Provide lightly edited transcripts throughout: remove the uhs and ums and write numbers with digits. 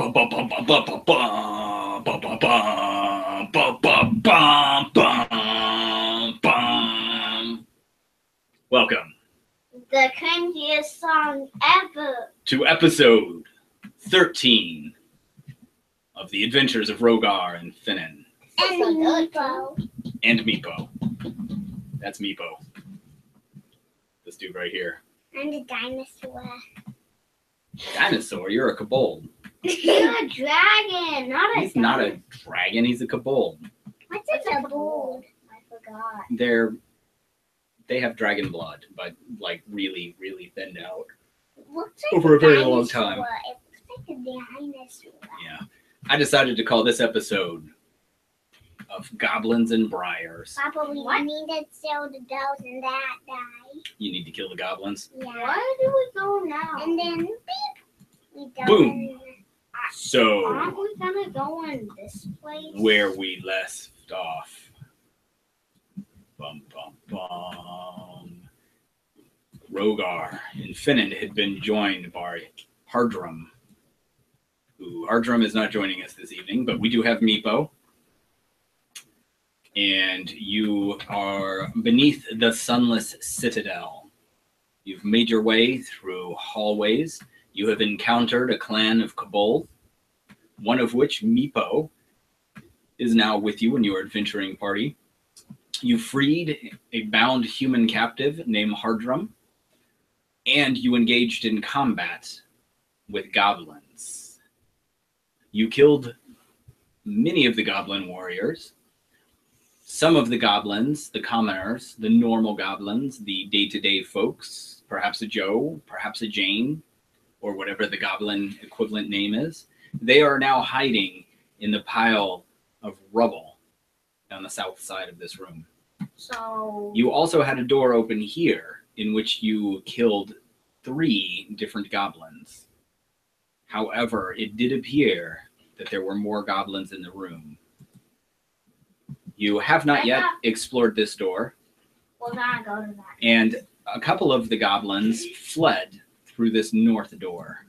Welcome. The cringiest song ever. To episode 13 of the Adventures of Rhogar and Finnan. And Meepo. And Meepo. That's Meepo. This dude right here. And a dinosaur. Dinosaur? You're a kobold. You're a dragon, not a He's not a dragon, he's a kobold. What's a kobold? I forgot. They have dragon blood, but like really, really thinned out. Looks like Over a very long time. It looks like a dinosaur. Yeah. I decided to call this episode of Goblins and Briars. Papa, we need to sell the dolls and that die. You need to kill the goblins? Yeah. Where do we go now? And then beep. We go Boom. So, aren't we gonna go in this place? Where we left off. Bum, bum, bum. Rhogar and Finnan had been joined by Hardrum. Hardrum is not joining us this evening, but we do have Meepo. And you are beneath the Sunless Citadel. You've made your way through hallways. You have encountered a clan of kobold, one of which, Meepo, is now with you in your adventuring party. You freed a bound human captive named Hardrum, and you engaged in combat with goblins. You killed many of the goblin warriors. Some of the goblins, the commoners, the normal goblins, the day-to-day folks, perhaps a Joe, perhaps a Jane, or whatever the goblin equivalent name is, they are now hiding in the pile of rubble on the south side of this room. So you also had a door open here in which you killed 3 different goblins. However, it did appear that there were more goblins in the room. You have not yet explored this door. We're gonna go to that. And a couple of the goblins fled through this north door.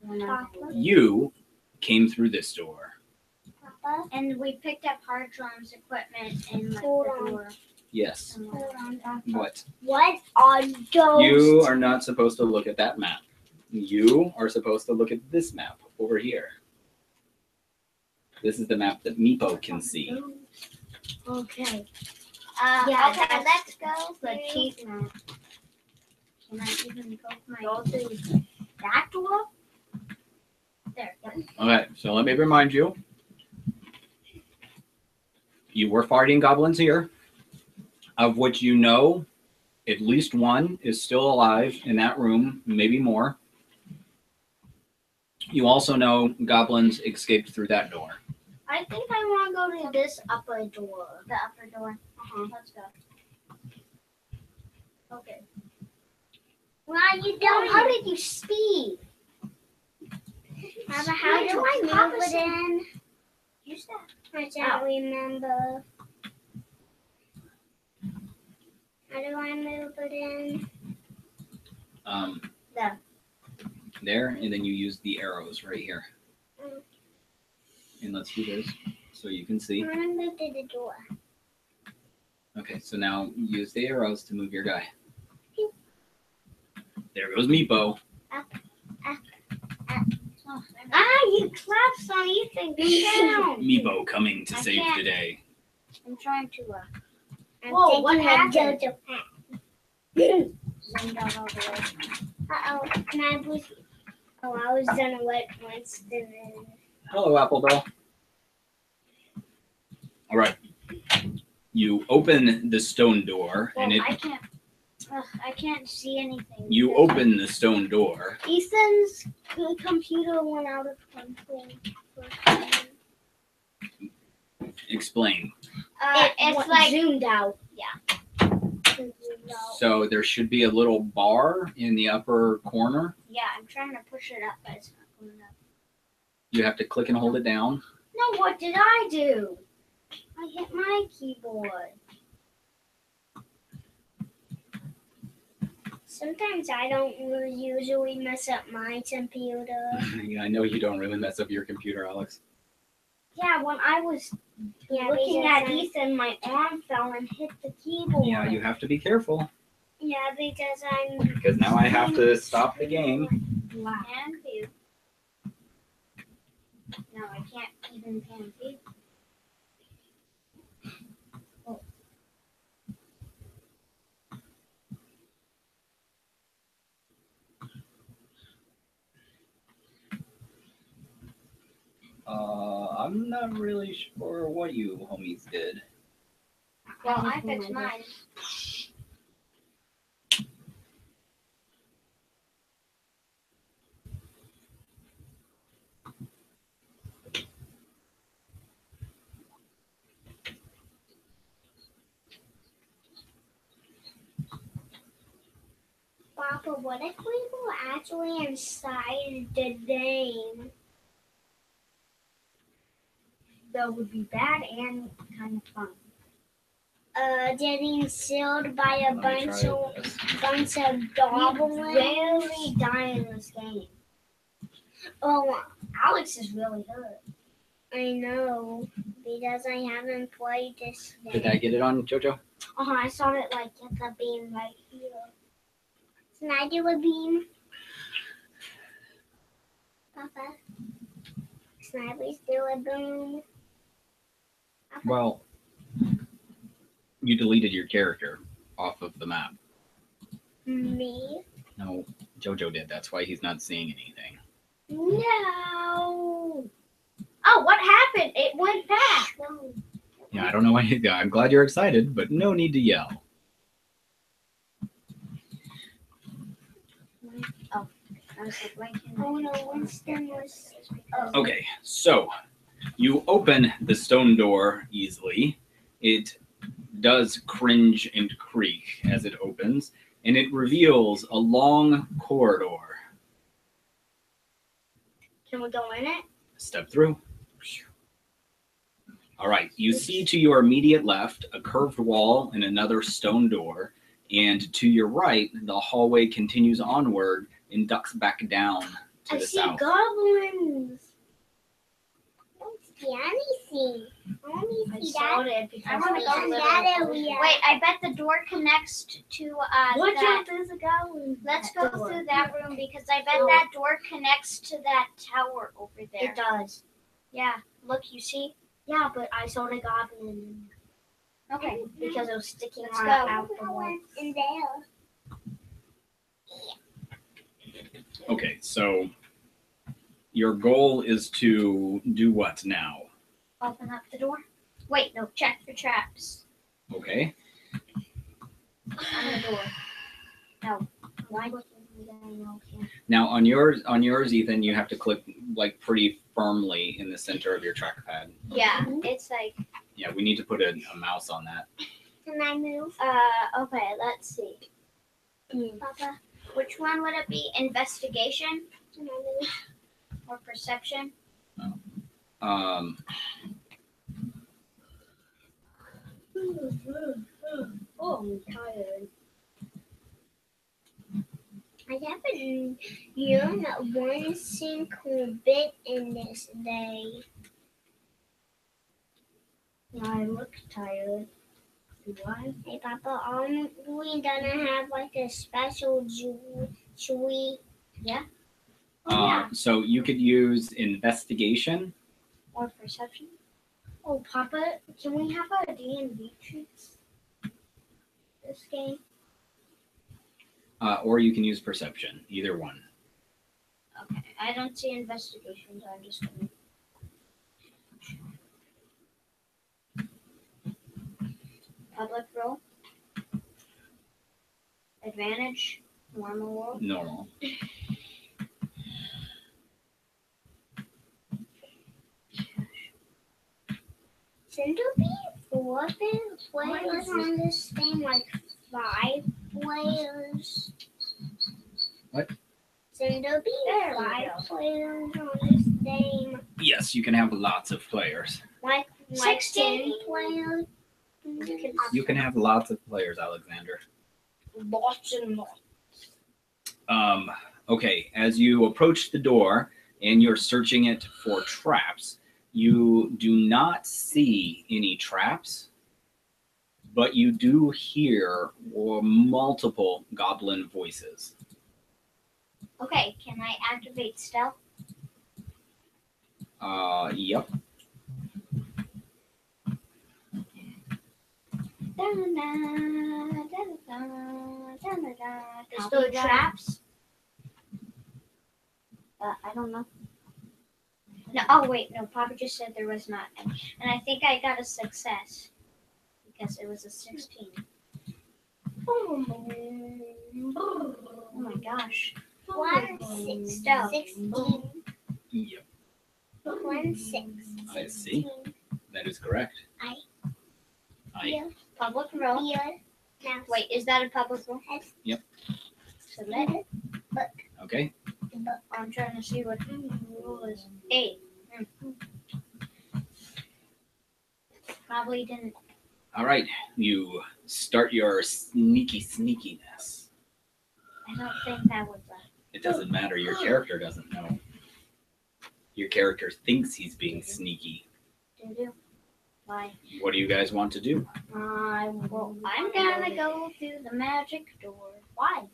Papa? You came through this door. Papa? And we picked up Hardrum's equipment and the door. Yes. Hold on, Papa. What? What are those? You are not supposed to look at that map. You are supposed to look at this map over here. This is the map that Meepo can see. Okay. Yeah, okay, let's go. The cheat map. Can I even go through that door? There. Okay, so let me remind you. You were fighting goblins here, of which you know at least one is still alive in that room, maybe more. You also know goblins escaped through that door. I think I want to go to this upper door. The upper door. Let's go. Okay. What are you doing? How did you speed? How do I move it in? Use that. I don't remember. How do I move it in? There, and then you use the arrows right here. Mm. And let's do this so you can see. I want to move to the door. Okay, so now use the arrows to move your guy. There goes Meepo. Up. You clapped so you can go down. Meepo coming to save the day. I'm trying to. Whoa, what happened? Uh-oh, can I push? Oh, I was gonna wait once. Hello, Applebell. All right. You open the stone door, Well, and I can't see anything. you open the stone door. Ethan's computer went out of control. Explain. It's like zoomed out. So there should be a little bar in the upper corner. Yeah, I'm trying to push it up, but it's not going up. You have to click and hold it down. No, what did I do? I hit my keyboard. Sometimes I don't usually mess up my computer. Yeah, I know you don't really mess up your computer, Alex. Yeah, when I was looking at Ethan, my arm fell and hit the keyboard. Yeah, you have to be careful. Yeah, because Because now I have to stop the game. Pan view. No, I can't even pan view. I'm not really sure what you homies did. Well, I fixed mine. Papa, what if we were actually inside the game? That would be bad and kind of fun. Getting sealed by a Let me bunch try of this. goblins. We rarely die in this game. Oh, Alex is really hurt. I know because I haven't played this game. Did I get it on, Jojo? I saw it like at the beam right here. Can I do a beam? Papa? Can I please do a boom? Papa? Well, you deleted your character off of the map. Me? No, Jojo did. That's why he's not seeing anything. No. Oh, what happened? It went back. Yeah, I don't know why. I'm glad you're excited, but no need to yell. I was like, why can't Oh no, Winston was. Okay, so you open the stone door easily. It does cringe and creak as it opens, and it reveals a long corridor. Can we go in it? Step through. All right, you see to your immediate left a curved wall and another stone door, and to your right, the hallway continues onward and ducks back down to the south. Goblins. I don't see anything. I only I see saw that. it because I wanna there's go a in little- that area. Wait, I bet the door connects to Watch that. out, there's a goblin. Let's That go door. through that room because I bet that door connects to that tower over there. It does. Yeah, look, you see? Yeah, but I saw the goblin. Okay. Because it was sticking Let's out go. the wall. In there. Okay, so your goal is to do what now? Open up the door. Wait, no, check your traps Okay. on the door. No. Why? Now on yours, Ethan, you have to click like pretty firmly in the center of your trackpad. Yeah, it's like. Yeah, we need to put a mouse on that. Can I move? Okay, let's see. Papa, Which one would it be? Investigation can I move? or perception? Um, Oh, I'm tired. I haven't used one single bit in this day. I look tired. Do I? Hey, Papa, we gonna have like a special chewy. So you could use investigation. Or perception? Oh, Papa, can we have a D&D treats? This game? Or you can use perception. Either one. Okay, I don't see investigation, so I'm just gonna. Public roll. Advantage. Normal roll. Normal. Shouldn't there be 4 players on this thing? Like 5 players? What? Shouldn't there be There we 5 go. players on this thing? Yes, you can have lots of players. Like 16 10 players? You can have lots of players, Alexander. Lots and lots. Okay, as you approach the door and you're searching it for traps, you do not see any traps, but you do hear multiple goblin voices. Okay, can I activate stealth? Yep. There's still traps? I don't know. No, oh wait, no, Papa just said there was not any. And I think I got a success. Because it was a 16. Oh my gosh. 16. Yep. 16. I see. That is correct. Yeah. Public roll. Yeah. Wait, is that a public roll? Yep. So let it. Okay. I'm trying to see what the rule is. 8. Probably didn't. All right. You start your sneakiness. I don't think that was It doesn't matter. Your character doesn't know. Your character thinks he's being sneaky. do. Why? What do you guys want to do? I'm gonna go through the magic door. Why?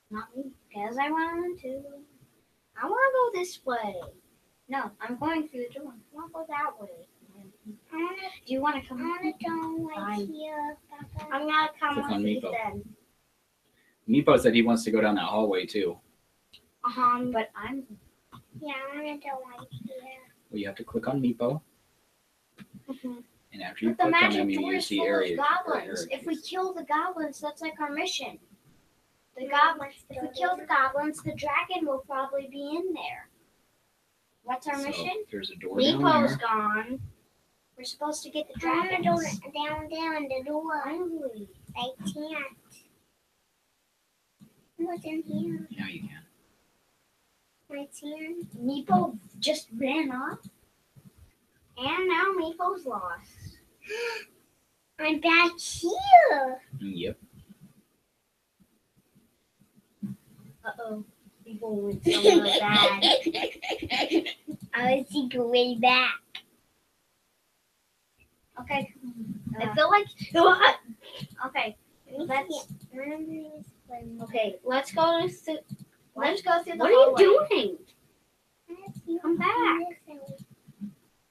Not me. Because I want to. I want to go this way. No, I'm going through the door. I want to go that way. Do you want to come? I want to go right Fine. here, Papa. I'm gonna come Click on with you Meepo. then. Meepo said he wants to go down that hallway too. But I'm. Yeah, I want to go right here. Well, you have to click on Meepo, and after you But the click on magic him, you door use is the full area. of goblins. If we kill the goblins, that's like our mission. The goblins. If we kill the goblins, the dragon will probably be in there. What's our mission? There's a door down Meepo's there. gone. We're supposed to get the I want to go dragons. down the door. Finally. I can't. What's in here? Now you can. Right here. Meepo just ran off. And now Meepo's lost. I'm back here. Yep. Uh-oh. Meepo went somewhere bad. I was thinking way back. Okay. I feel like... Okay. Let's. Okay, let's go through... Let's go through the What hallway. are you doing? Come back.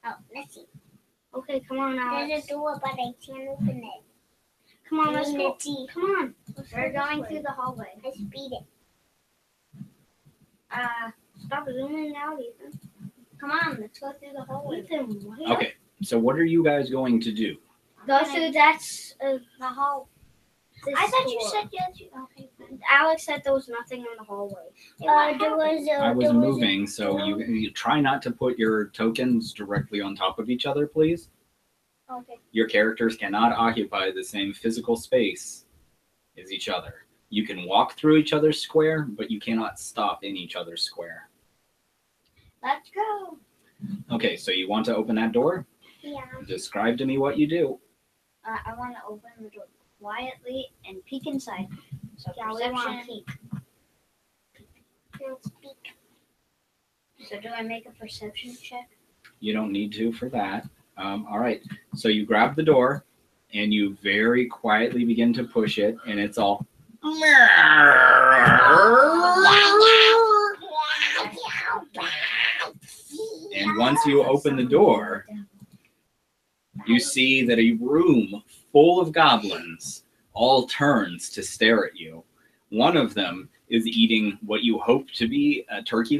Oh, let's see. Okay, come on, Alex. There's a door, but I can't open it. Come on, let's go. Let's see. Come on. We're going through the hallway. I speed it. Stop zooming out, Ethan. Come on, let's go through the hallway. Ethan, what? Okay. So what are you guys going to do? Go through the hall. I thought you said yes. Okay. Alex said there was nothing in the hallway. There was a. I was there moving, so you try not to put your tokens directly on top of each other, please. Okay. Your characters cannot occupy the same physical space as each other. You can walk through each other's square, but you cannot stop in each other's square. Let's go. Okay, so you want to open that door? Yeah. Describe to me what you do. I want to open the door quietly and peek inside. So Yeah, we want to perception. Let's speak. So do I make a perception check? You don't need to for that. All right, so you grab the door and you very quietly begin to push it, and it's all. And once you open the door, you see that a room full of goblins all turns to stare at you. One of them is eating what you hope to be a turkey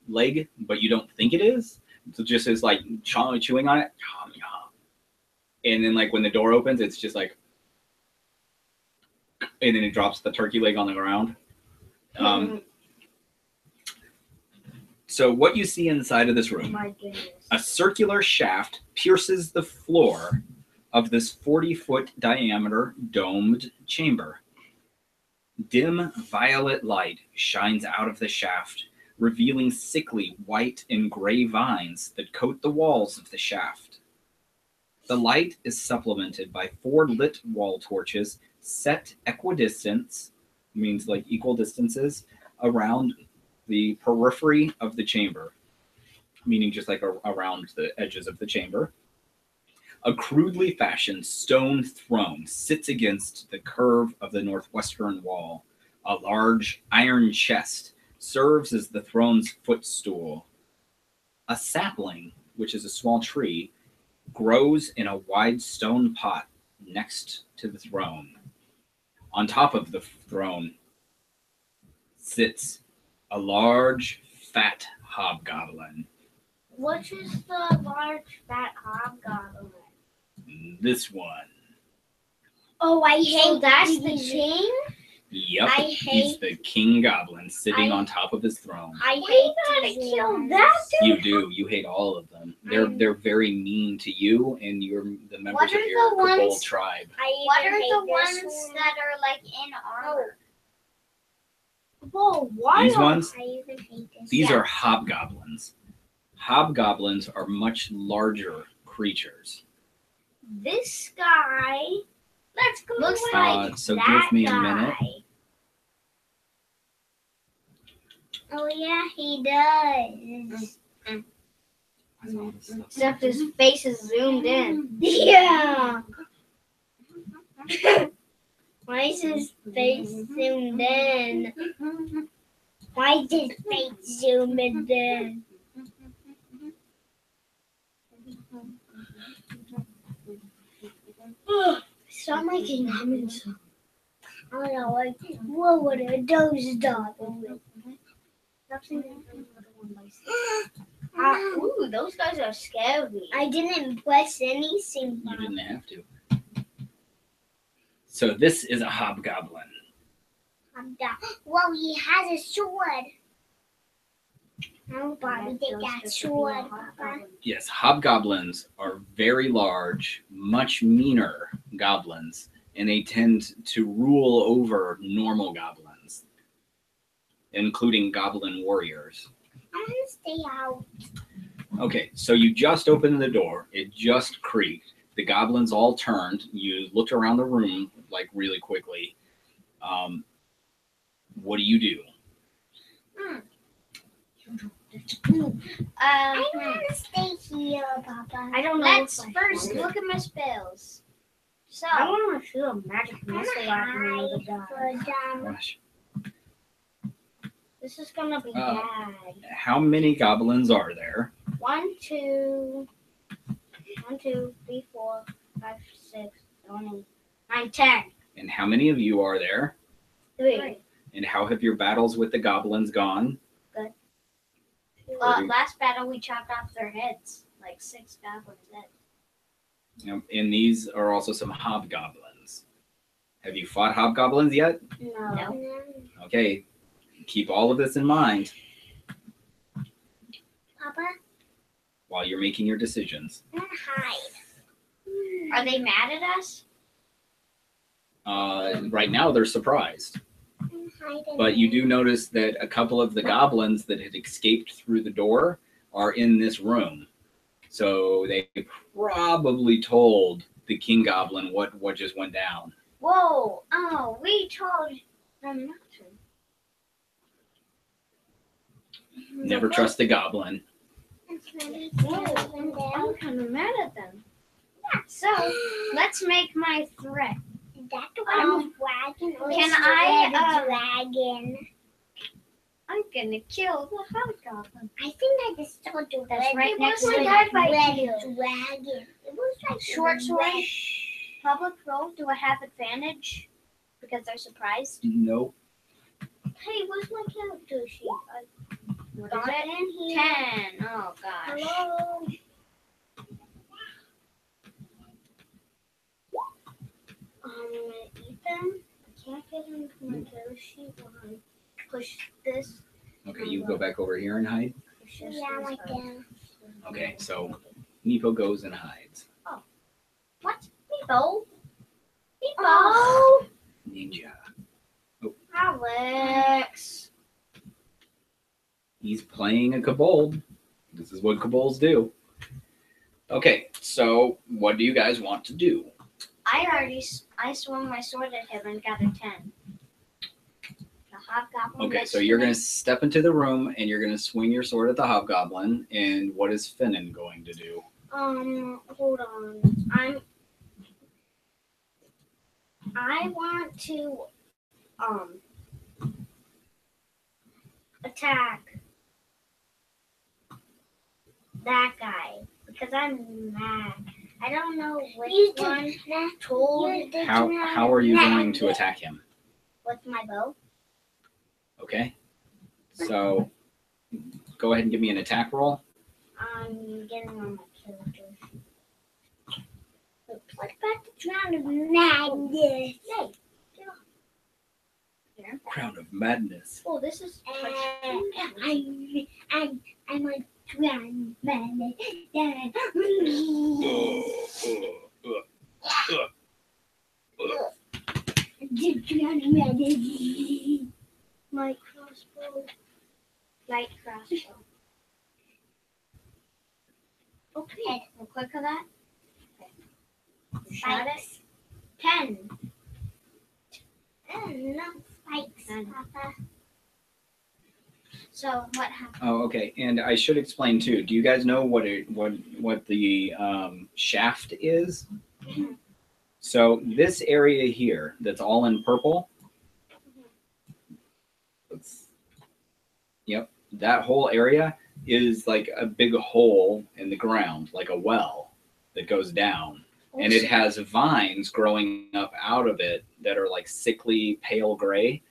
leg, but you don't think it is. So just is like chewing on it. And then like when the door opens, it's just like, and then it drops the turkey leg on the ground. So what you see inside of this room, My goodness. a circular shaft pierces the floor of this 40-foot diameter domed chamber. Dim violet light shines out of the shaft, revealing sickly white and gray vines that coat the walls of the shaft. The light is supplemented by 4 lit wall torches set equidistant means like equal distances around the periphery of the chamber, meaning just like around the edges of the chamber. A crudely fashioned stone throne sits against the curve of the northwestern wall. A large iron chest serves as the throne's footstool. A sapling, which is a small tree, grows in a wide stone pot next to the throne. On top of the throne sits a large, fat hobgoblin. Which is the large fat hobgoblin? This one. Oh, I hate So that's these. the king? Yep, I he's hate. the king goblin sitting I- on top of his throne. I We hate gotta these kill ones. that dude. You do. You hate all of them. They're very mean to you and you're the members What of are your the Kobold ones- tribe. I What even are hate the this ones one. that are like in armor? Whoa, why These are ones, I even hate this. these Yeah. are hobgoblins. Hobgoblins are much larger creatures. this guy? Let's go. Looks Uh, like so that give me a guy. minute. Oh yeah, he does. What's all this stuff? Except his face is zoomed in. Yeah. Why is his face zoomed in? Why is his face zoomed in? Stop making humming sounds. I don't know, like, what would a those dogs? Ooh, those guys are scary. I didn't press anything. You didn't have to. So this is a hobgoblin. Whoa, he has a sword. How about we take that sword, Papa? Yes, hobgoblins are very large, much meaner goblins, and they tend to rule over normal goblins, including goblin warriors. I'm gonna stay out. Okay, so you just opened the door. It just creaked. The goblins all turned. You looked around the room like really quickly. What do you do? I want to stay here, Papa. I don't know. Let's First, Okay. look at my spells. So I want to shoot a magic I'm gonna hide for them. Gosh. This is gonna be Uh, bad. How many goblins are there? 1, 2, 3, 4, 5, 6, 7, 8, 9, 10. And how many of you are there? 3. And how have your battles with the goblins gone? Last battle we chopped off their heads, like 6 goblins' heads. And these are also some hobgoblins. Have you fought hobgoblins yet? No. Okay, keep all of this in mind Papa, while you're making your decisions. I'm gonna hide. Are they mad at us? Right now, they're surprised. I'm hiding. But you do notice that a couple of the goblins that had escaped through the door are in this room. So they probably told the king goblin what just went down. Whoa! Oh, we told them not to. Never trust the goblin. I'm kind of mad at them. So, let's make my threat. That one dragon. Can I, dragon? I'm gonna kill the hobgoblin. I think I just saw the That's red. right It next was to like the red dragon. dragon. It was like Short sword. red. Public roll, do I have advantage? Because they're surprised. Nope. Hey, where's my character sheet? What Got is it? in here? 10. Oh, gosh. Hello. Ethan, I can't get into my character sheet when I push this. Okay, you go back over here and hide. Push this Yeah, this like way. that. Okay, so Meepo goes and hides. What? Meepo? Meepo? Oh. Ninja. Alex. He's playing a kobold. This is what kobolds do. Okay, so what do you guys want to do? I swung my sword at him and got a 10. hobgoblin. Okay, next so to you're me. going to step into the room and you're going to swing your sword at the hobgoblin. And what is Finnan going to do? Hold on. I want to attack that guy because I'm mad. I don't know which one told How are you going to attack him? with my bow. Okay, so go ahead and give me an attack roll. I'm getting on my character. What about the drown of madness? Yay! Crown of Madness. Oh, this is I'm a drown madness. The drown of madness. my crossbow. Light crossbow. Okay, we'll click on that. Okay. Shot it. 10. No spikes, Papa. So what happened? Oh, okay. And I should explain too. Do you guys know what the shaft is? So this area here, that's all in purple. Yep, that whole area is like a big hole in the ground, like a well that goes down. And it has vines growing up out of it that are like sickly pale gray.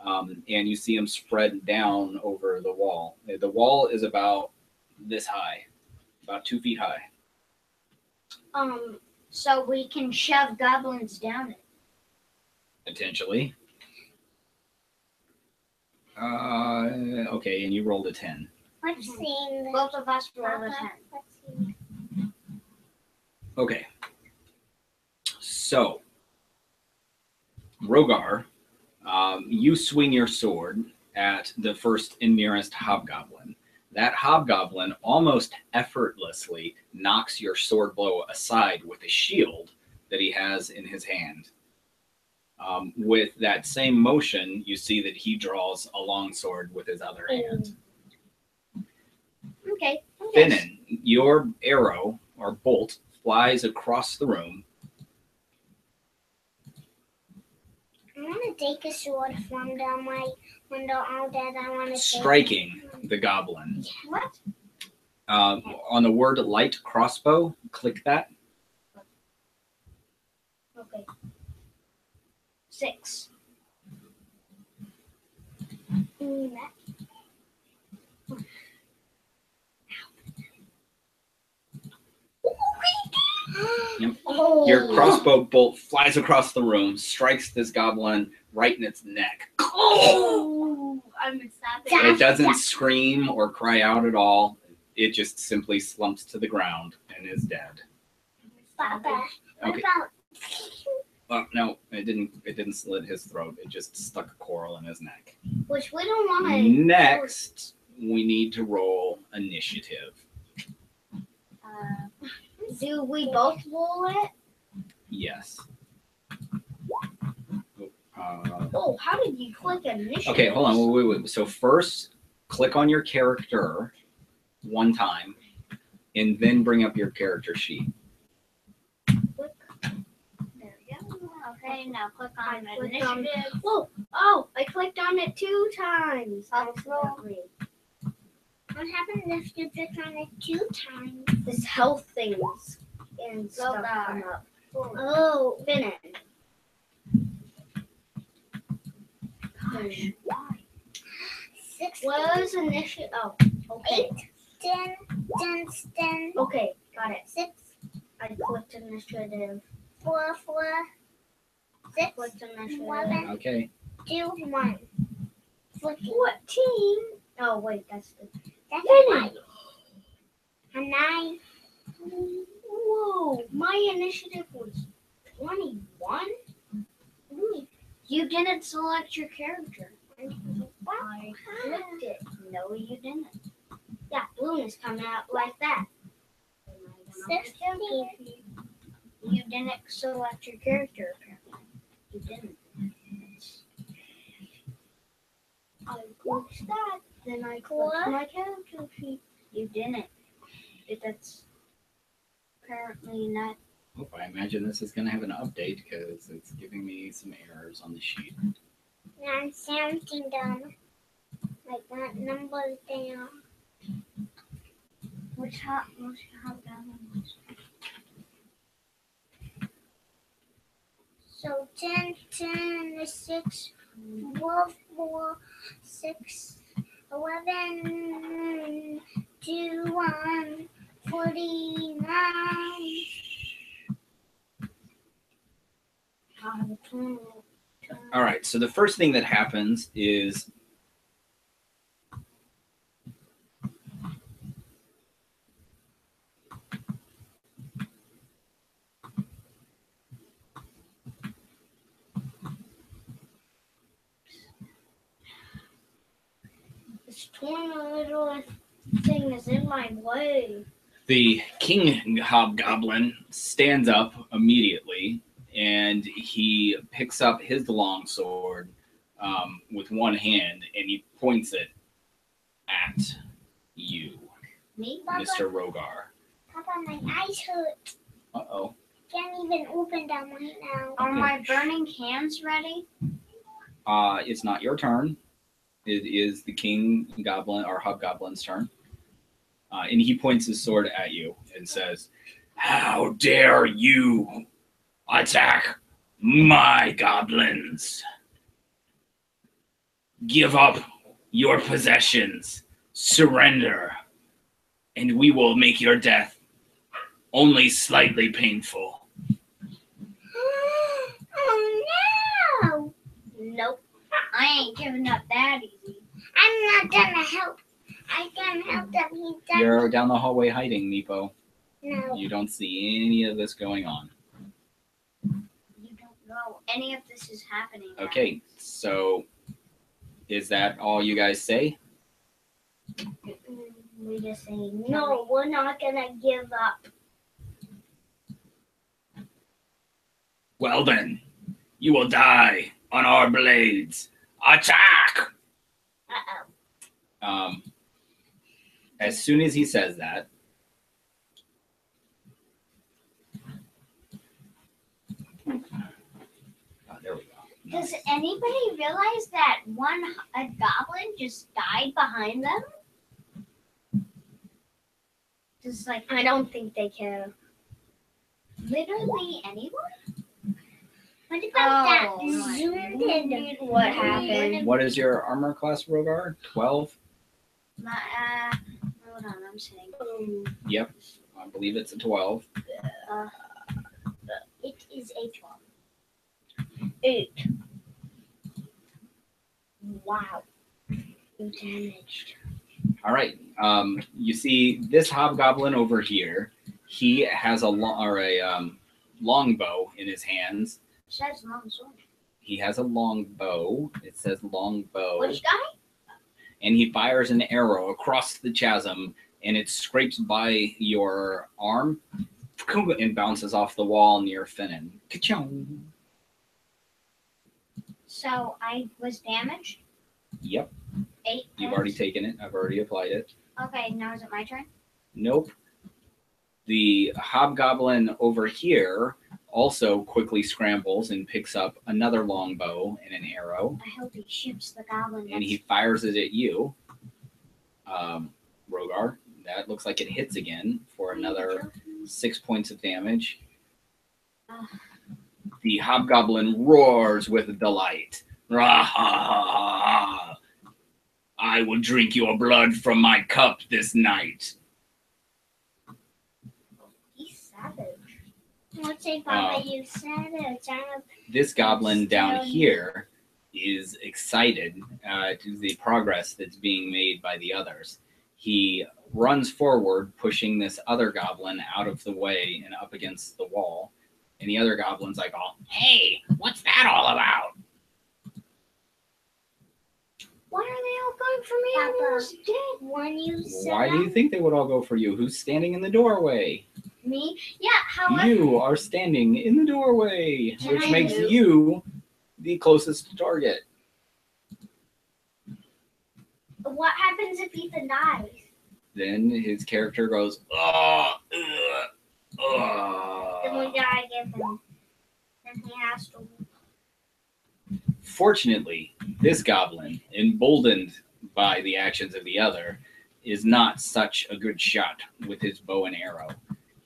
And you see them spread down over the wall. The wall is about this high, about 2 feet high. So we can shove goblins down it. Potentially. Okay, and you rolled a 10. Let's sing. Both of us roll a 10. Let's sing. Okay. So, Rhogar, you swing your sword at the first and nearest hobgoblin. That hobgoblin almost effortlessly knocks your sword blow aside with a shield that he has in his hand. With that same motion, you see that he draws a longsword with his other hand. Okay. Finnan, your arrow or bolt flies across the room. I want to take a sword from my window. All that I want to Striking the goblin. What? On the word light crossbow, click that. Okay. 6. Oh. Your crossbow bolt flies across the room, strikes this goblin right in its neck. Oh, I'm excited. It doesn't scream or cry out at all. It just simply slumps to the ground and is dead. Papa, what Okay. about No, it didn't slit his throat. It just stuck a coral in his neck. Which we don't want to. Next, we need to roll initiative. Do we both roll it? Yes. Oh, how did you click initiative? Okay, hold on. Wait. So first, click on your character one time, and then bring up your character sheet. There we go. Okay, now click on initiative. Oh, I clicked on it 2 times. What happened if you click on it 2 times? This health things and stuff come up. Oh, Finnan. gosh. 6, What is initiative? Oh, okay. 8, 10. Okay, got it. 6, I clicked initiative. 4, 6, Clicked initiative. 11, Okay. 2, 1. 14. Oh, wait, that's the. That's a 9. Whoa, my initiative was 21? You didn't select your character. I clicked it. No, you didn't. Yeah, balloon is coming out like that. 16. You didn't select your character, apparently. You didn't. I clicked that. Then I clicked my character sheet. You didn't. That's apparently not. Oh, I imagine this is going to have an update because it's giving me some errors on the sheet. Now something done. Like that number down. Which hobgoblin? So 10, 10, 6, 12, 4, 6, 11, 2, 1, 49. All right, so the first thing that happens is This little thing is in my way. the king hobgoblin stands up immediately and he picks up his long sword with one hand and he points it at you, Me, Mr. Rhogar. Papa, my eyes hurt. Uh-oh. Can't even open them right now. Are my burning hands ready? It's not your turn. It is the king goblin or hobgoblin's turn. And he points his sword at you and says, "How dare you attack my goblins? Give up your possessions, surrender, and we will make your death only slightly painful." Oh no! Nope. I ain't giving up that easy. I'm not gonna help. I can't help them. He's done. You're down the hallway hiding, Meepo. No. You don't see any of this going on. You don't know any of this is happening. Okay, so is that all you guys say? We just say No, we're not gonna give up. Well then, you will die on our blades. Attack! Uh-oh. As soon as he says that, there we go. Does Nice. anybody realize that a goblin just died behind them? Just like I don't think they care. literally anyone? What about that Oh, zoomed in? What happened? What is your armor class, Rhogar? 12? Hold on, I'm saying. Yep, I believe it's a 12. It is a 12. 8. Wow. You damaged. All right. You see this hobgoblin over here. He has a longbow in his hands. Says long sword. He has a longbow. It says longbow. Which guy? And he fires an arrow across the chasm, and it scrapes by your arm and bounces off the wall near Finnan. Ka-chong. So I was damaged. Yep, 8. you've already taken it. I've already applied it. Okay, now is it my turn? Nope. The hobgoblin over here also quickly scrambles and picks up another longbow and an arrow, I hope he shoots the goblin. and he fires it at you, Rhogar. That looks like it hits again for another 6 points of damage. The hobgoblin roars with delight. "Rah-ha-ha-ha! I will drink your blood from my cup this night." He's savage. What's a Papa? You said it. This goblin down here is excited to the progress that's being made by the others. He runs forward, pushing this other goblin out of the way and up against the wall. And the other goblin's like, "Oh, hey, what's that all about?" Why are they all going for me? I'm Papa. almost dead. When you said Why do you think they would all go for you? Who's standing in the doorway? Me? Yeah, however. You are standing in the doorway, Can which I makes move? you the closest target. What happens if Ethan dies? Then his character goes, oh, Then we gotta give him. Then he has to. Fortunately, this goblin, emboldened by the actions of the other, is not such a good shot with his bow and arrow.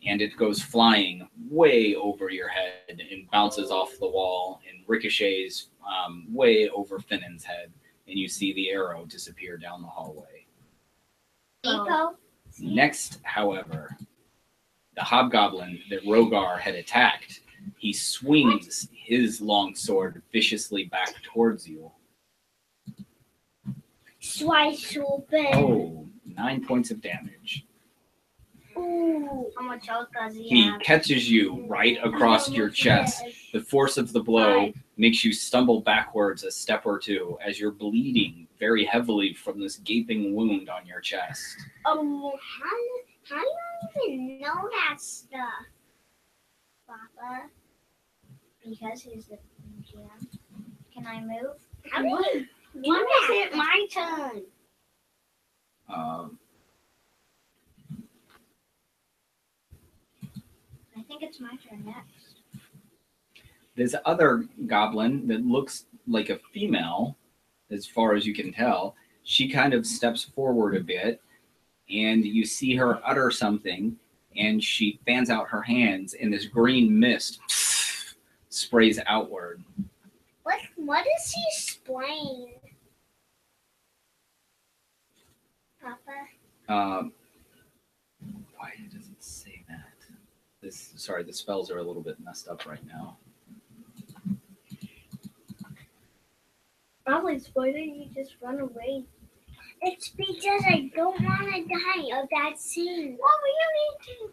And it goes flying way over your head and bounces off the wall and ricochets way over Finnan's head. And you see the arrow disappear down the hallway. Meepo? Next, however, the hobgoblin that Rhogar had attacked, he swings his long sword viciously back towards you. Slice open. Oh, 9 points of damage. Ooh. How much health does he He have? catches you right across your chest. The force of the blow makes you stumble backwards a step or two as you're bleeding very heavily from this gaping wound on your chest. Oh, how do you even know that stuff, Papa? Because he's the GM. Can I move? How do you When is it my turn? I think it's my turn next. This other goblin that looks like a female, as far as you can tell, she kind of steps forward a bit, and you see her utter something, and she fans out her hands, and this green mist sprays outward. What does he explain, Papa? Why does it say that? Sorry, the spells are a little bit messed up right now. Probably, why didn't you just run away? It's because I don't want to die of that scene. Well, we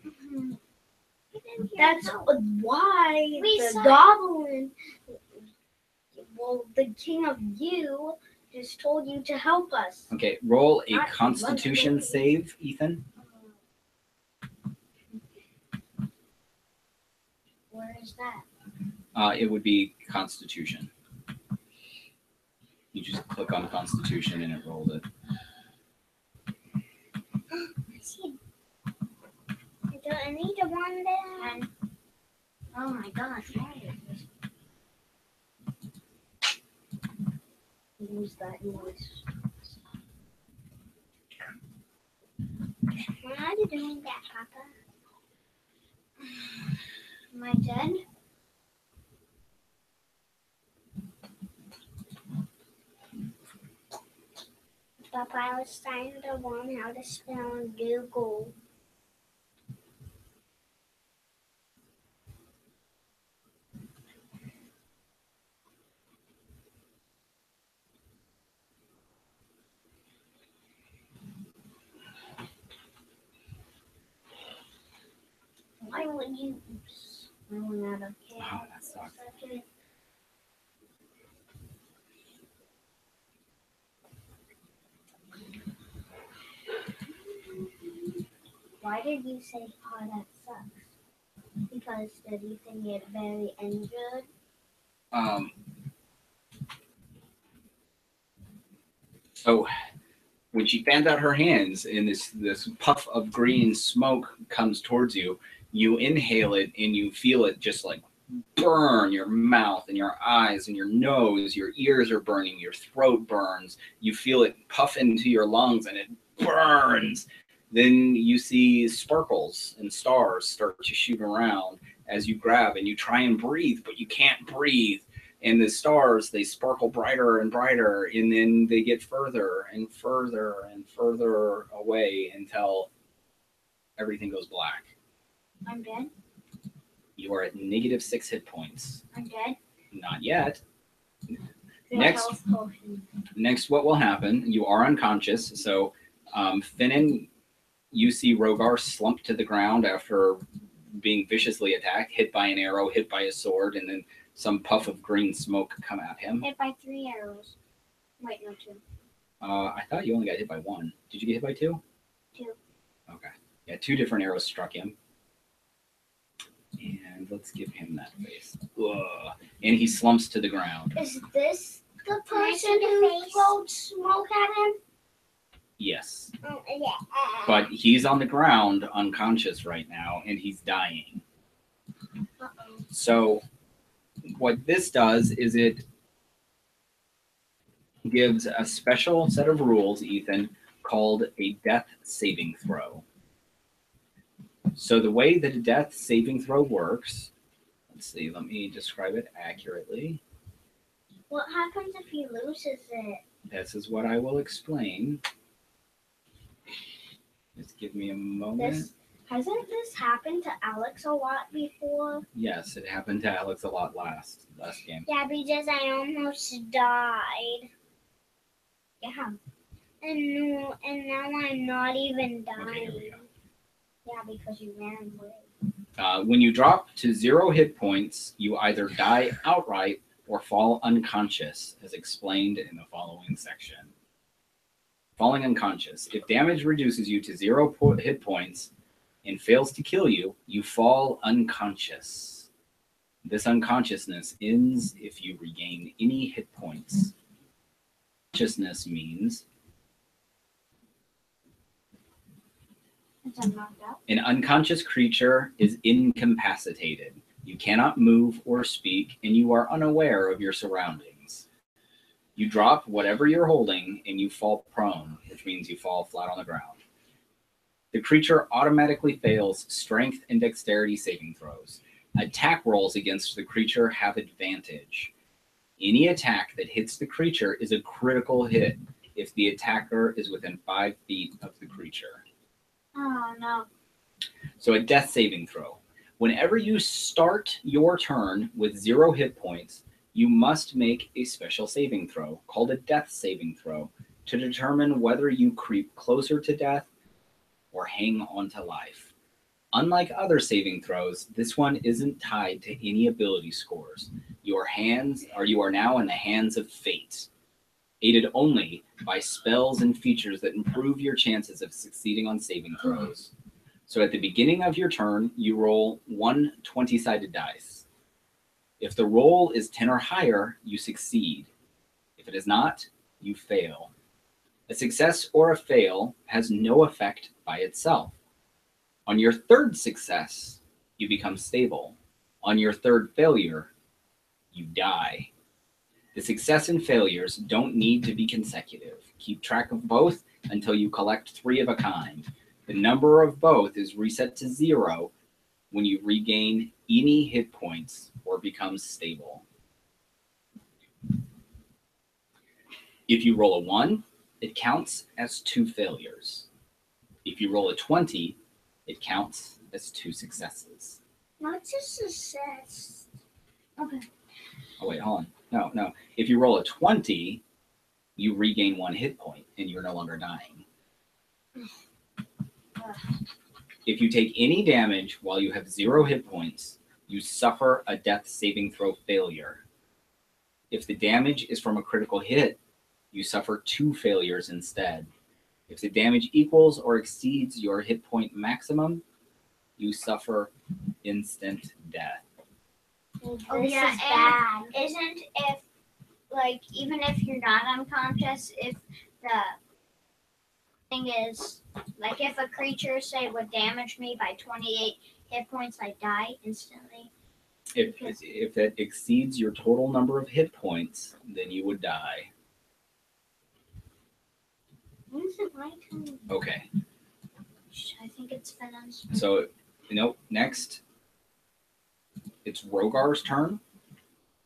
need to. That's why We the saw- goblin. Well, the king of you just told you to help us. Okay, roll a Not Constitution running. save, Ethan. Where is that? It would be Constitution. You just click on Constitution and it rolled it. Do I need to one there? And oh my gosh, why is this? Use that noise. How are you doing that, Papa? Am I dead? Papa, I was trying to learn how to spell on Google. Why would you? I went out of Oh, that sucks. Why did you say, "Oh, that sucks"? Because did you think it very injured? So when she fans out her hands and this puff of green smoke comes towards you, you inhale it and you feel it just like burn your mouth and your eyes and your nose. Your ears are burning, your throat burns. You feel it puff into your lungs and it burns. Then you see sparkles and stars start to shoot around as you grab and you try and breathe, but you can't breathe. And the stars, they sparkle brighter and brighter, and then they get further and further and further away until everything goes black. I'm dead. You are at -6 hit points. I'm dead. Not yet. Feel Next. health potion. Next, what will happen? You are unconscious. So, Finnan, you see Rhogar slump to the ground after being viciously attacked, hit by an arrow, hit by a sword, and then some puff of green smoke come at him. Hit by 3 arrows. Wait, no, 2. I thought you only got hit by 1. Did you get hit by 2? 2. Okay. Yeah, 2 different arrows struck him. And let's give him that face. Ugh. And he slumps to the ground. Is this the Can I person see the who face? throws smoke at him? Yes. Yeah. But he's on the ground, unconscious right now, and he's dying. Uh-oh. So what this does is it gives a special set of rules, Ethan, called a death saving throw. So the way that a death saving throw works, let's see, let me describe it accurately. What happens if he loses it? This is what I will explain. Just give me a moment. Hasn't this happened to Alex a lot before? Yes, it happened to Alex a lot last game. Yeah, because I almost died. Yeah. And now I'm not even Okay, here we dying. go. Yeah, because you ran away. When you drop to 0 hit points, you either die outright or fall unconscious, as explained in the following section. Falling unconscious. If damage reduces you to 0 hit points and fails to kill you, you fall unconscious. This unconsciousness ends if you regain any hit points. Unconsciousness means Since I'm knocked out. an unconscious creature is incapacitated. You cannot move or speak, and you are unaware of your surroundings. You drop whatever you're holding, and you fall prone, which means you fall flat on the ground. The creature automatically fails strength and dexterity saving throws. Attack rolls against the creature have advantage. Any attack that hits the creature is a critical hit if the attacker is within 5 feet of the creature. Oh, no. So a death saving throw. Whenever you start your turn with 0 hit points, you must make a special saving throw called a death saving throw to determine whether you creep closer to death or hang on to life. Unlike other saving throws, this one isn't tied to any ability scores. You are now in the hands of fate, aided only by spells and features that improve your chances of succeeding on saving throws. So at the beginning of your turn, you roll 1 20-sided dice. If the roll is 10 or higher, you succeed. If it is not, you fail. A success or a fail has no effect by itself. On your 3rd success, you become stable. On your 3rd failure, you die. The success and failures don't need to be consecutive. Keep track of both until you collect 3 of a kind. The number of both is reset to 0 when you regain any hit points or become stable. If you roll a 1, it counts as 2 failures. If you roll a 20, it counts as 2 successes. What's a success? Okay. Oh, wait, hold on. No. If you roll a 20, you regain 1 hit point and you're no longer dying. If you take any damage while you have 0 hit points, you suffer a death saving throw failure. If the damage is from a critical hit, you suffer 2 failures instead. If the damage equals or exceeds your hit point maximum, you suffer instant death. Well, Oh, this yeah, is bad. Isn't if, like, even if you're not unconscious, if the thing is, like, if a creature, say, would damage me by 28 hit points, I die instantly? If that exceeds your total number of hit points, then you would die. When is it my turn? Okay. I think it's Finnan's. So, next, it's Rhogar's turn.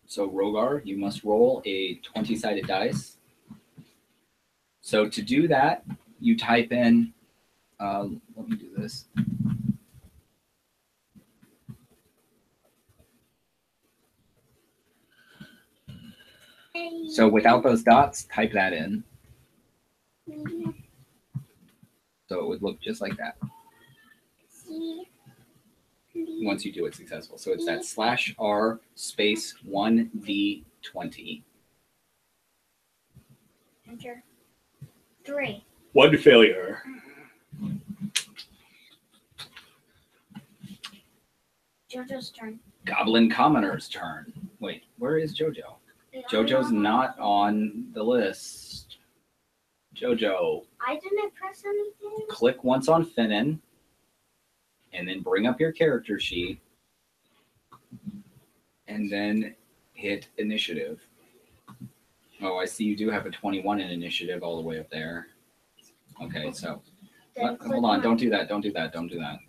So, Rhogar, you must roll a 20-sided dice. So, to do that, you type in, let me do this. So, without those dots, type that in. So, it would look just like that once you do it successful. So, it's that /R space 1d20. Enter. 3. 1 failure. Jojo's turn. Goblin Commoner's turn. Wait, where is Jojo? Jojo's not on the list. Jojo, I didn't press anything. click once on Finnan, and then bring up your character sheet, and then hit initiative. Oh, I see you do have a 21 in initiative all the way up there. Okay, so hold on. Don't do that. Don't do that. Don't do that.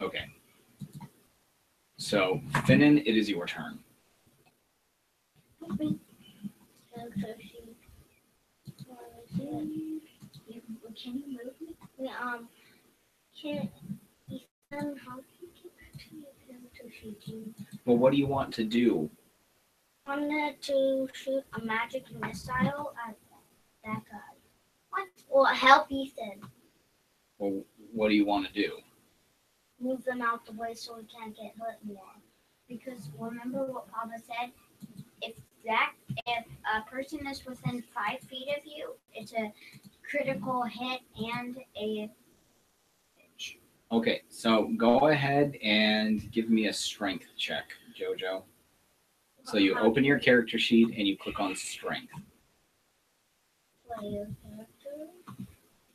Okay. So, Finnan, it is your turn. Can you move me? Can Ethan help you to shoot you? Well, what do you want to do? I wanted to shoot a magic missile at that guy. What? Well, help Ethan. Well, what do you want to do? Move them out the way so we can't get hurt more. Because remember what Papa said? If a person is within 5 feet of you, it's a critical hit and a pitch. Okay, so go ahead and give me a strength check, Jojo. So you open your character sheet and you click on strength. Player character.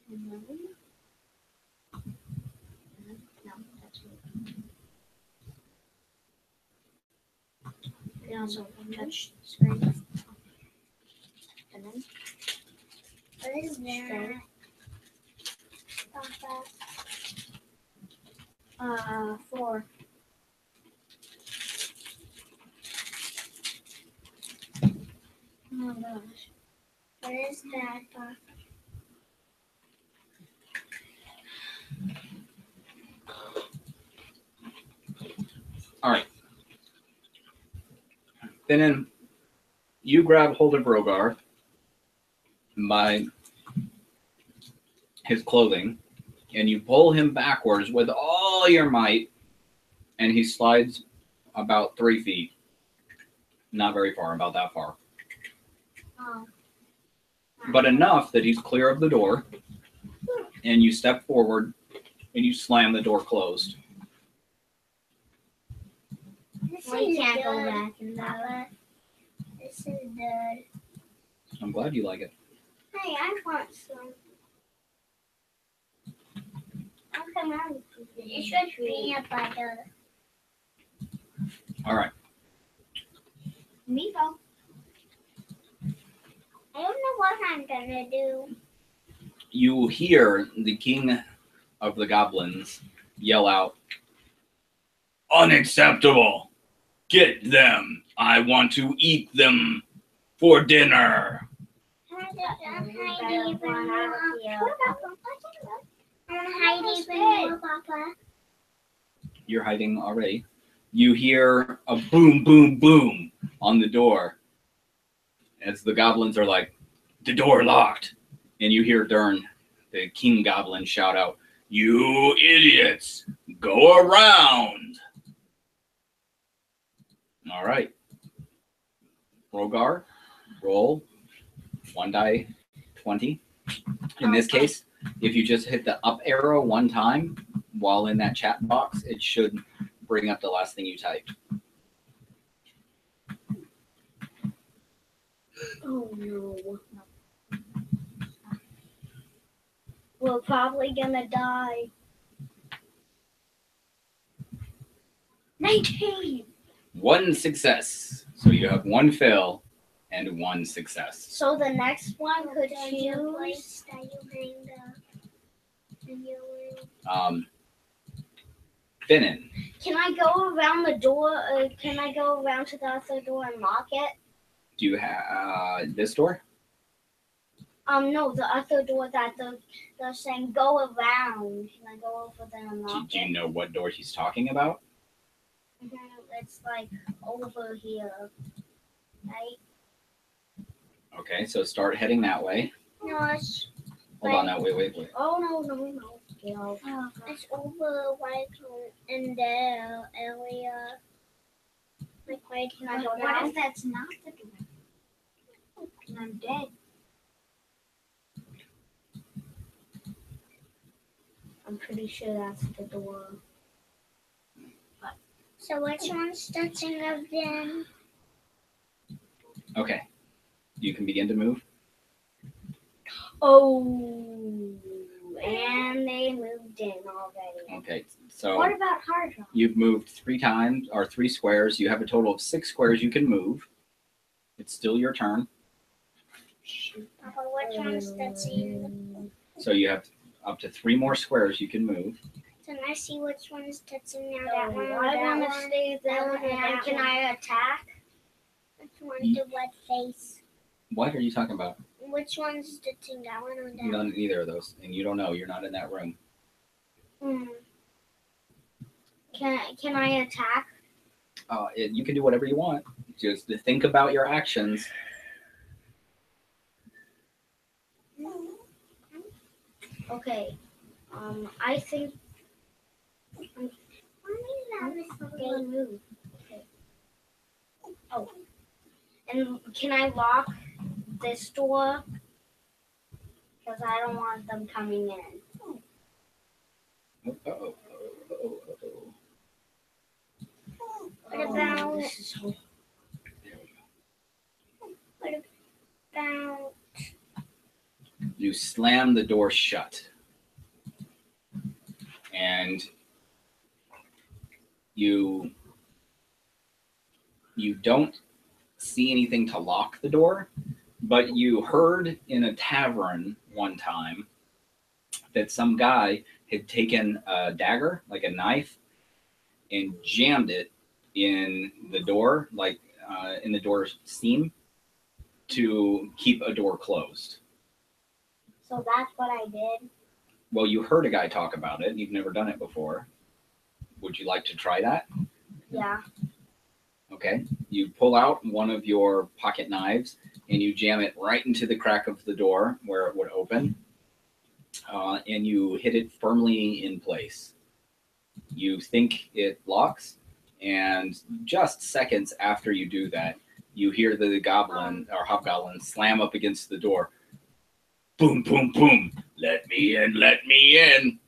No, that's weird. You can also touch screen. And then What is that? Papa. 4. Oh my gosh. What is that? All right. Then you grab hold of Rhogar by his clothing, and you pull him backwards with all your might, and he slides about 3 feet. Not very far, about that far. Oh. But enough that he's clear of the door, and you step forward, and you slam the door closed. We can't go back in there. Papa. This is good. I'm glad you like it. Hey, I want some. I'll come out with you. It should be a butter. All right. Meepo. I don't know what I'm gonna do. You hear the king of the goblins yell out, "Unacceptable! Get them! I want to eat them for dinner!" I'm hiding even more. I'm hiding even more, Papa. You're hiding already. You hear a boom, boom, boom on the door as the goblins are like, "The door locked." And you hear Dern, the king goblin, shout out, "You idiots! Go around!" All right. Rhogar, roll 1 die 20. In this case, if you just hit the up arrow one time while in that chat box, it should bring up the last thing you typed. Oh no. We're probably gonna die. 19! 1 success. So you have 1 fail and 1 success. So the next one could Place choose. that you hang in your room. Finnan, Can I go around the door? Can I go around to the other door and lock it? do you have this door? No, the other door that they're saying go around. Can I go over there and lock Do you it? know what door he's talking about? It's like over here, right? Okay, so start heading that way. No, it's Hold on now, wait. Oh no. Get out. it's over like in the area. Like right Can I here. go down? What if that's not the door? And I'm dead. I'm pretty sure that's the door. So which one's touching of them? Okay, you can begin to move. Oh, and they moved in already. Okay, so What about hard rock? you've moved 3 times, or 3 squares. You have a total of 6 squares you can move. It's still your turn. Which one's touching? So you have up to 3 more squares you can move. Can I see which one's touching now? That one or I that want to one? stay That there. one or that Can one? I attack? Which one to what face? What are you talking about? Which one's touching that one or that one? None, neither of those, and you don't know. You're not in that room. Can I attack? You can do whatever you want. Just think about your actions. Okay. I think. Move. Okay. Oh. And can I lock this door? Because I don't want them coming in. Uh-oh. What about? This is so- What about? You slam the door shut. And you don't see anything to lock the door, but you heard in a tavern one time that some guy had taken a dagger, like a knife, and jammed it in the door, like in the door seam, to keep a door closed. So that's what I did. Well, you heard a guy talk about it. You've never done it before. Would you like to try that? Yeah. Okay. You pull out one of your pocket knives and you jam it right into the crack of the door where it would open, and you hit it firmly in place. You think it locks, and just seconds after you do that, you hear the goblin or hobgoblin slam up against the door. Boom, boom, boom. Let me in, let me in.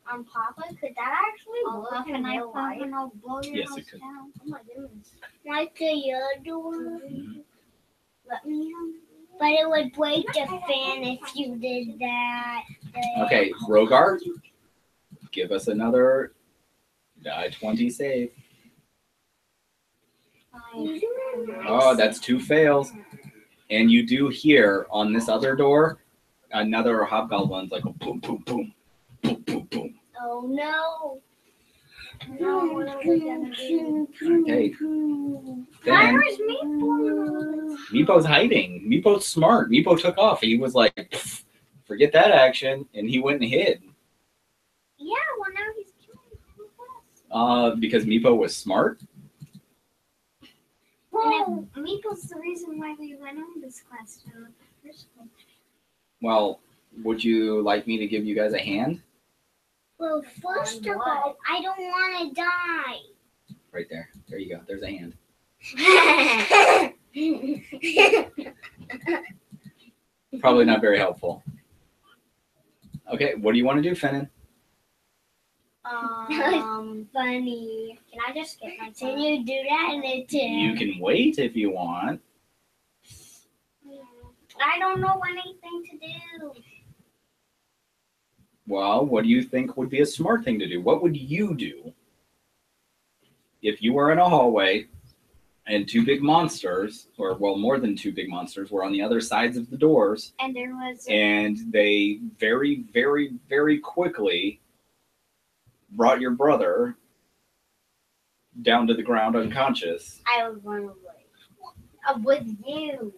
Papa, could that actually work in real life? Yes, it could. Down. Oh my goodness. Like your door? Let me in. But it would break the fan if you did that. Okay, Rhogar, give us another 20 save. Oh, that's 2 fails. And you do hear on this other door, another hobgoblin's like a boom, boom, boom, boom, boom, boom. Oh no. No, what are we gonna do? Okay. Then Where's Meepo? Meepo's hiding. Meepo's smart. Meepo took off. He was like, forget that action, and he went and hid. Yeah, well now he's killing us. Because Meepo was smart. Well, Meepo's the reason why we went on this quest in the first place. Well, would you like me to give you guys a hand? Well, first of all, I don't want to die. Right there. There you go. There's a hand. Probably not very helpful. Okay, what do you want to do, Finnan? Funny. Can I just get my Can you do that in a You can wait if you want. I don't know anything to do. Well, what do you think would be a smart thing to do? What would you do if you were in a hallway and 2 big monsters, or well, more than 2 big monsters, were on the other sides of the doors, And there was and they very, very, very quickly brought your brother down to the ground unconscious? I would run away. With you.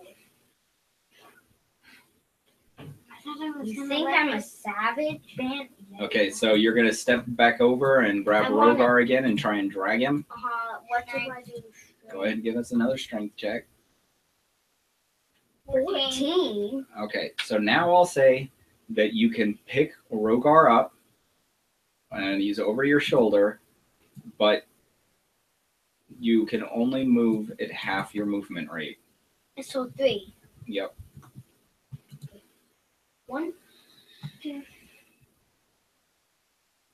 I thought I was You gonna think let I'm a it- savage? Okay, so you're gonna step back over and grab I wanna- Rhogar again and try and drag him. What do I do? Go ahead and give us another strength check. 14. Okay, so now I'll say that you can pick Rhogar up and he's over your shoulder, but you can only move at half your movement rate. So 3. Yep. 1, 2,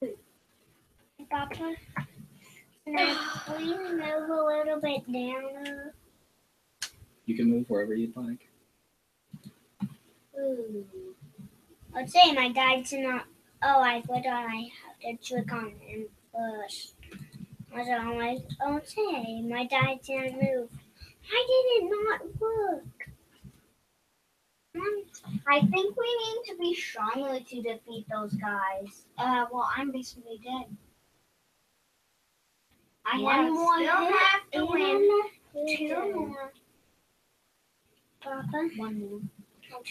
3. Papa, can I please move a little bit down? You can move wherever you'd like. Ooh. Let's say my dice not. Oh, I put on. I have to click on him first. So I'm like, okay, my die didn't move. Why did it not work? I think we need to be stronger to defeat those guys. Well, I'm basically dead. I One more still hit have to win. and 2 more. Papa, 1 more.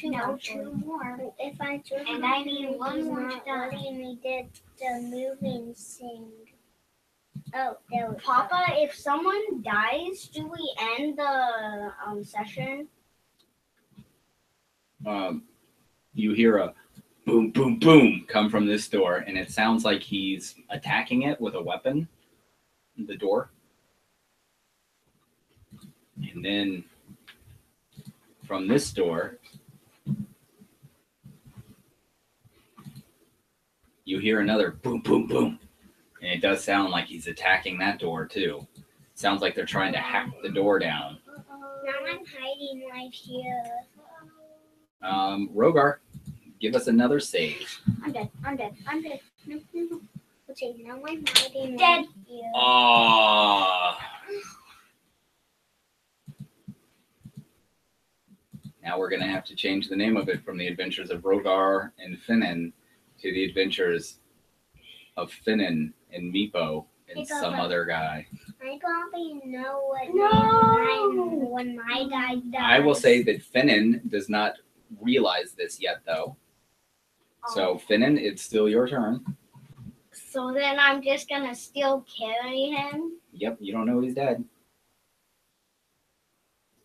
no, 2 more. If I do, And I need one he's more not die. letting me did the moving thing. Oh, there we go. Papa, if someone dies, do we end the session? You hear a boom, boom, boom come from this door, and it sounds like he's attacking it with a weapon, the door. And then from this door, you hear another boom, boom, boom. And it does sound like he's attacking that door too. Sounds like they're trying to hack the door down. Now I'm hiding right here. Rhogar, give us another save. I'm dead. No. Okay, now I'm hiding Dead. right here. Now we're going to have to change the name of it from the Adventures of Rhogar and Finnan to the Adventures of Finnan and Meepo and Hey, some Papa. other guy. I probably know what No. when my guy dies. I will say that Finnan does not realize this yet, though. So, Finnan, it's still your turn. So then I'm just gonna still carry him. Yep, you don't know he's dead.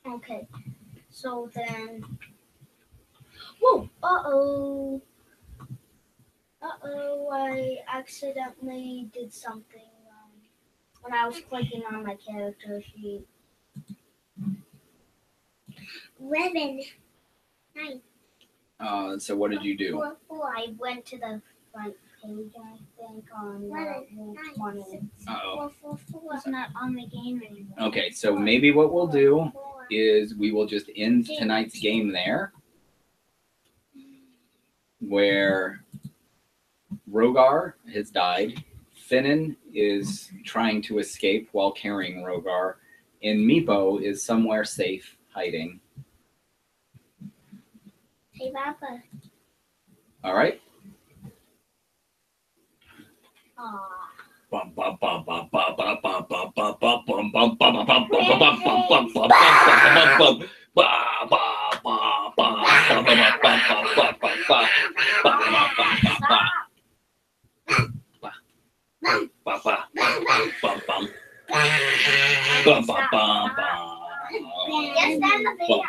Okay. So then. Whoa! Uh-oh. I accidentally did something when I was clicking on my character sheet. 11. 9. So, what did you do? I went to the front page, I think, on Wolf 20. Uh-oh. 4, 4, 4. It's not on the game anymore. Okay, so maybe what we'll do is we will just end tonight's game there, where Rhogar has died, Finnan is trying to escape while carrying Rhogar, and Meepo is somewhere safe hiding. Hey, Papa. All right? Aw. Bum, bum, bum, bum, bum, bum, bum, bum, bum, bum, bum, bum, bum, bum, bum, bum, bum,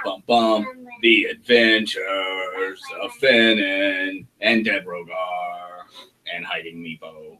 bum, bum, The Adventures of Finnan and Dead Rhogar and Hiding Meepo.